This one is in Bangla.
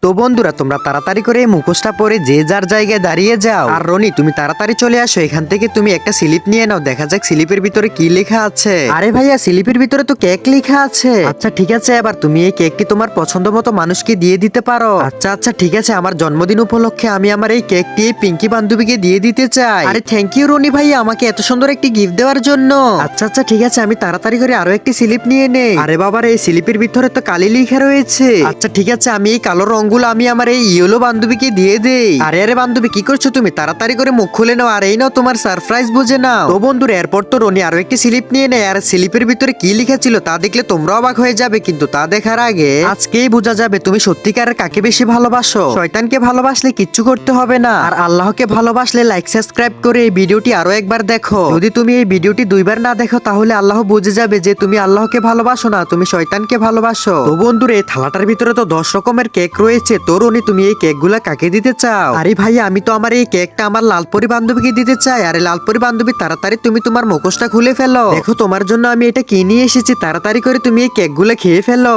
তো বন্ধুরা তোমরা তাড়াতাড়ি করে এই মুখোশটা পরে যে যার জায়গায় দাঁড়িয়ে যাও। আর রনি তুমি তাড়াতাড়ি চলে আসো, এখান থেকে তুমি একটা স্লিপ নিয়ে নাও, দেখা যাক স্লিপের ভিতরে কি লেখা আছে। আরে ভাইয়া স্লিপের ভিতরে তো কেক লেখা আছে। আচ্ছা ঠিক আছে, এবার তুমি এই কেকটি তোমার পছন্দ মতো মানুষকে দিয়ে দিতে পারো। আচ্ছা আচ্ছা ঠিক আছে, আমার জন্মদিন উপলক্ষে আমি আমার এই কেকটি এই পিঙ্কি বান্ধবীকে দিয়ে দিতে চাই। আরে থ্যাংক ইউ রনি ভাইয়া আমাকে এত সুন্দর একটি গিফট দেওয়ার জন্য। আচ্ছা আচ্ছা ঠিক আছে, আমি তাড়াতাড়ি করে আরো একটি স্লিপ নিয়ে নেই। আরে বাবার এই স্লিপের ভিতরে তো কালি লেখা রয়েছে। আচ্ছা ঠিক আছে, আমি এই কালো রংগুলো আমি আমার এই ইয়েলো বান্ধবীকে দিয়ে দেই। আরে আরে বান্ধবী কি করছো তুমি, তাড়াতাড়ি করে মুখ খুলে নাও, আর এই নাও তোমার সারপ্রাইজ বুঝে নাও। তো বন্ধুরা এরপর তো রনি আরো একটি স্লিপ নিয়ে নেয়, আর স্লিপের ভিতরে কি লেখা ছিল তা দেখলে তোমরা অবাক হয়ে যাবে, কিন্তু তা দেখার আগে আজকেই বোঝা যাবে তুমি সত্যিকারের কাকে বেশি ভালোবাসো। শয়তানকে ভালোবাসলে কিচ্ছু করতে হবে না, আর আল্লাহকে ভালোবাসলে লাইক সাবস্ক্রাইব করে এই ভিডিওটি আরো একবার দেখো। যদি তুমি এই ভিডিওটি দুইবার না দেখো তাহলে আল্লাহ বুঝে যাবে যে তুমি আল্লাহকে ভালোবাসো না, তুমি শয়তানকে ভালোবাসো। তো বন্ধুরা এই থালাটার ভিতরে তো 10 রকমের কেক রয়েছে। তো রনি তুমি এই কেকগুলা কাকে দিতে চাও? আরে ভাই আমি তো আমার এই কেকটা আমার লালপরি বান্ধবীকে দিতে চাই। আরে লালপরি বান্ধবী তাড়াতাড়ি তুমি তোমার মুখোশটা খুলে ফেলো, দেখো তোমার জন্য আমি এটা কিনে এসেছি, তাড়াতাড়ি করে তুমি এই কেকগুলা খেয়ে ফেলো।